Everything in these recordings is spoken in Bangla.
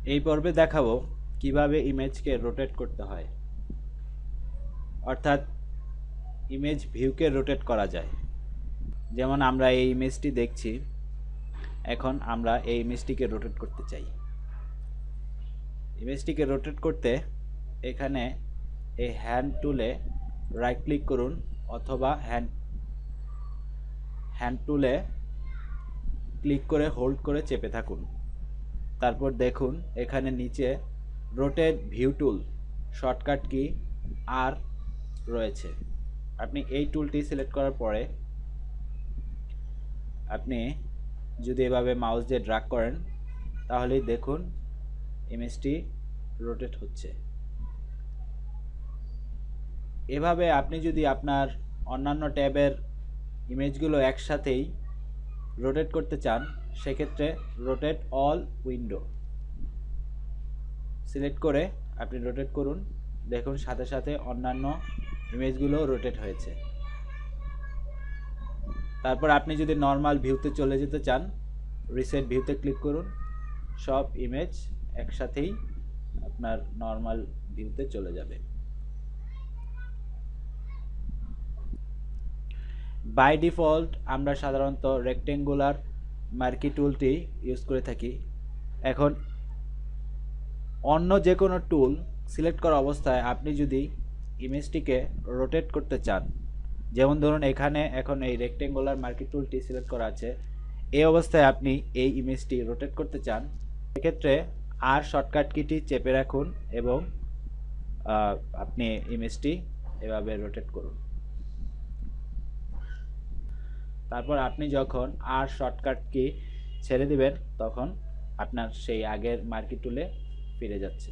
এই পর্বে দেখাবো কিভাবে ইমেজকে রোটেট করতে হয়, অর্থাৎ ইমেজ ভিউকে রোটেট করা যায়। যেমন আমরা এই ইমেজটি দেখছি, এখন আমরা এই ইমেজটিকে রোটেট করতে চাই। ইমেজটিকে রোটেট করতে এখানে এই হ্যান্ড টুলে রাইট ক্লিক করুন অথবা হ্যান্ড টুলে ক্লিক করে হোল্ড করে চেপে থাকুন। তারপর দেখুন এখানে নিচে রোটেট ভিউ টুল শর্টকাট কি আর রয়েছে। আপনি এই টুলটি সিলেক্ট করার পরে আপনি যদি এভাবে মাউস দিয়ে ড্র্যাগ করেন তাহলেই দেখুন ইমেজটি রোটেট হচ্ছে। এভাবে আপনি যদি আপনার অন্যান্য ট্যাবের ইমেজগুলো একসাথেই রোটেট করতে চান, সেক্ষেত্রে রোটেট অল উইন্ডো সিলেক্ট করে আপনি রোটেট করুন। দেখুন সাথে সাথে অন্যান্য ইমেজগুলো রোটেট হয়েছে। তারপর আপনি যদি নর্মাল ভিউতে চলে যেতে চান, রিসেট ভিউতে ক্লিক করুন। সব ইমেজ একসাথেই আপনার নর্মাল ভিউতে চলে যাবে। বাই ডিফল্ট আমরা সাধারণত রেক্টেঙ্গুলার মার্কি টুলটি ইউজ করে থাকি। এখন অন্য যে কোনো টুল সিলেক্ট করা অবস্থায় আপনি যদি ইমেজটিকে রোটেট করতে চান, যেমন ধরুন এখানে এখন এই রেক্টেঙ্গুলার মার্কি টুলটি সিলেক্ট করা আছে, এই অবস্থায় আপনি এই ইমেজটি রোটেট করতে চান, সেক্ষেত্রে আর শর্টকাট কিটি চেপে রাখুন এবং আপনি ইমেজটি এভাবে রোটেট করুন। তারপর আপনি যখন আর শর্টকাট কি ছেড়ে দিবেন তখন আপনার সেই আগের মার্কি টুলে ফিরে যাচ্ছে।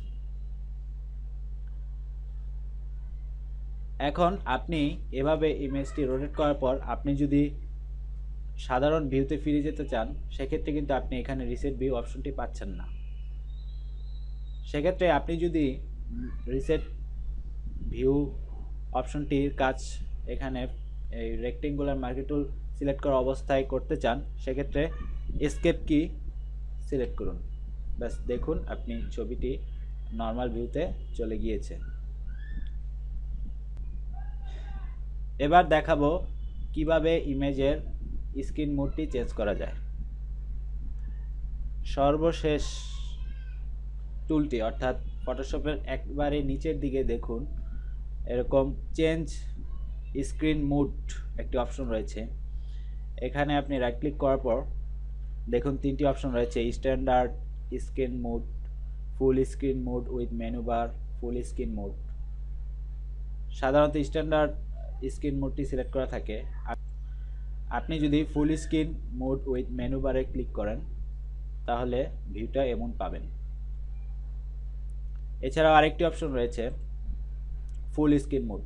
এখন আপনি এভাবে ইমেজটি রোটেট করার পর আপনি যদি সাধারণ ভিউতে ফিরে যেতে চান, সেক্ষেত্রে কিন্তু আপনি এখানে রিসেট ভিউ অপশনটি পাচ্ছেন না। সেক্ষেত্রে আপনি যদি রিসেট ভিউ অপশনটির কাজ এখানে এই রেক্টেঙ্গুলার মার্কি টুল সিলেক্ট করা অবস্থায় করতে চান, সেক্ষেত্রে এসকেপ কি সিলেক্ট করুন। ব্যাস দেখুন আপনি ছবিটি নর্মাল ভিউতে চলে গিয়েছে। এবার দেখাবো কিভাবে ইমেজের স্ক্রিন মোডটি চেঞ্জ করা যায়। সর্বশেষ টুলটি অর্থাৎ ফটোশপের একবারে নিচের দিকে দেখুন এরকম চেঞ্জ স্ক্রিন মোড একটি অপশন রয়েছে। এখানে আপনি রাইট ক্লিক করার পর দেখুন তিনটি অপশন রয়েছে: standard screen mode, full screen mode with menu bar, full screen mode. সাধারণত স্ট্যান্ডার্ড স্ক্রিন মোডটি সিলেক্ট করা থাকে। আপনি যদি full screen mode with menu বারে ক্লিক করেন তাহলে ভিউটা এমন পাবেন। এছাড়াও আরেকটি অপশন রয়েছে ফুল স্ক্রিন মোড।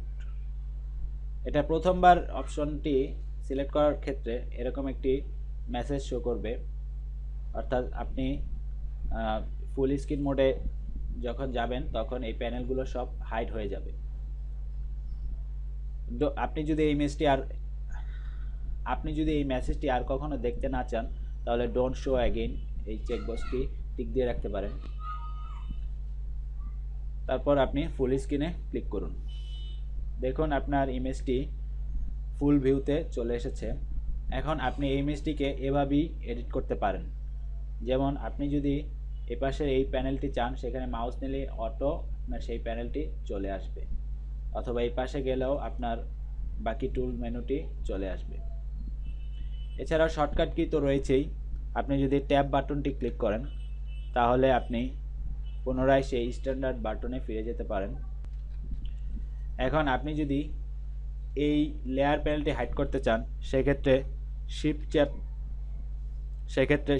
এটা প্রথমবার অপশনটি সিলেক্ট করার ক্ষেত্রে এরকম একটি মেসেজ শো করবে, অর্থাৎ আপনি ফুল স্ক্রিন মোডে যখন যাবেন তখন এই প্যানেলগুলো সব হাইড হয়ে যাবে। আপনি যদি এই মেসেজটি আর কখনো দেখতে না চান তাহলে ডোন্ট শো অ্যাগেইন এই চেকবক্সটি টিক দিয়ে রাখতে পারেন। তারপর আপনি ফুল স্ক্রিনে ক্লিক করুন। দেখুন আপনার ইমেজটি ফুল ভিউতে চলে এসেছে। এখন আপনি এই ইমেজটিকে এভাবেই এডিট করতে পারেন। যেমন আপনি যদি এপাশের এই প্যানেলটি চান, সেখানে মাউস নিলে অটো আপনার সেই প্যানেলটি চলে আসবে, অথবা এই পাশে গেলেও আপনার বাকি টুল মেনুটি চলে আসবে। এছাড়াও শর্টকাট কি তো রয়েছেই। আপনি যদি ট্যাব বাটনটি ক্লিক করেন তাহলে আপনি পুনরায় সেই স্ট্যান্ডার্ড বাটনে ফিরে যেতে পারেন। এখন আপনি যদি এই লেয়ার প্যানেলটি হাইড করতে চান, সেক্ষেত্রে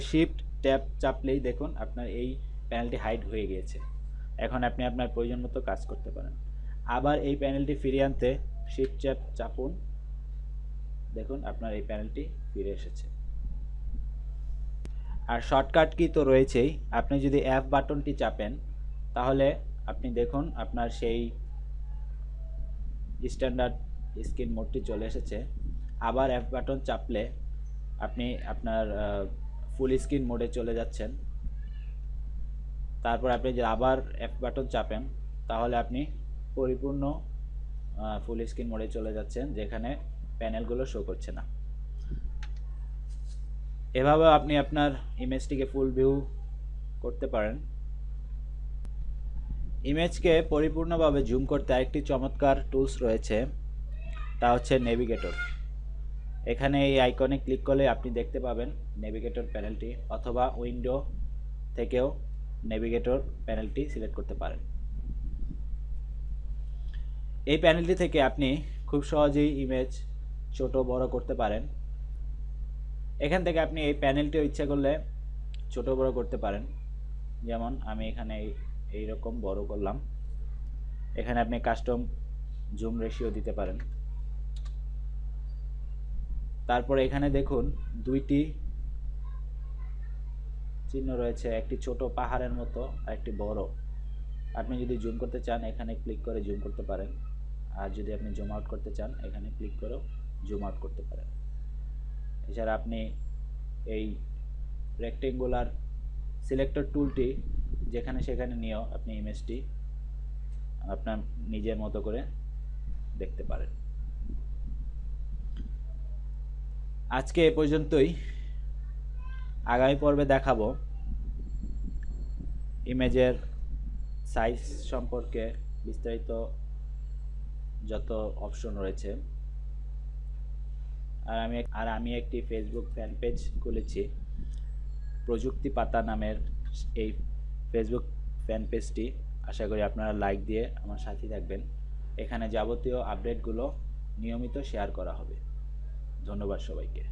শিফট ট্যাব চাপলেই দেখুন আপনার এই প্যানেলটি হাইড হয়ে গিয়েছে। এখন আপনি আপনার প্রয়োজন মতো কাজ করতে পারেন। আবার এই প্যানেলটি ফিরিয়ে আনতে শিফট ট্যাব চাপুন, দেখুন আপনার এই প্যানেলটি ফিরে এসেছে। আর শর্টকাট কি তো রয়েছেই। আপনি যদি এফ বাটনটি চাপেন তাহলে আপনি দেখুন আপনার সেই স্ট্যান্ডার্ড স্ক্রিন মোডটি চলে এসেছে। আবার এফ বাটন চাপলে আপনি আপনার ফুল স্ক্রিন মোডে চলে যাচ্ছেন। তারপর আপনি যে আবার এফ বাটন চাপেন, তাহলে আপনি পরিপূর্ণ ফুল স্ক্রিন মোডে চলে যাচ্ছেন, যেখানে প্যানেলগুলো শো করছে না। এভাবে আপনি আপনার ইমেজটিকে ফুল ভিউ করতে পারেন। ইমেজকে পরিপূর্ণভাবে জুম করতে আরেকটি চমৎকার টুলস রয়েছে, তা হচ্ছে নেভিগেটর। এখানে এই আইকনে ক্লিক করলে আপনি দেখতে পাবেন নেভিগেটর প্যানেলটি, অথবা উইন্ডো থেকেও নেভিগেটর প্যানেলটি সিলেক্ট করতে পারেন। এই প্যানেলটি থেকে আপনি খুব সহজেই ইমেজ ছোট বড় করতে পারেন। এখান থেকে আপনি এই প্যানেলটিও ইচ্ছা করলে ছোট বড় করতে পারেন। যেমন আমি এখানে এইরকম বড় করলাম। এখানে আপনি কাস্টম জুম রেশিও দিতে পারেন। তারপর এখানে দেখুন দুইটি চিহ্ন রয়েছে, একটি ছোট পাহাড়ের মতো আর একটি বড়। আপনি যদি জুম করতে চান এখানে ক্লিক করে জুম করতে পারেন, আর যদি আপনি জুম আউট করতে চান এখানে ক্লিক করেও জুম আউট করতে পারেন। এছাড়া আপনি এই রেক্টেঙ্গুলার সিলেক্টর টুলটি যেখানে সেখানে নিয়েও আপনি ইমেজটি আপনার নিজের মতো করে দেখতে পারেন। আজকে এ পর্যন্তই। আগামী পর্বে দেখাবো ইমেজের সাইজ সম্পর্কে বিস্তারিত যত অপশন রয়েছে। আর আমি একটি ফেসবুক ফ্যান পেজ খুলেছি, প্রযুক্তি পাতা নামের এই ফেসবুক ফ্যান পেজটি। আশা করি আপনারা লাইক দিয়ে আমার সাথে থাকবেন। এখানে যাবতীয় আপডেটগুলো নিয়মিত শেয়ার করা হবে। ধন্যবাদ সবাইকে।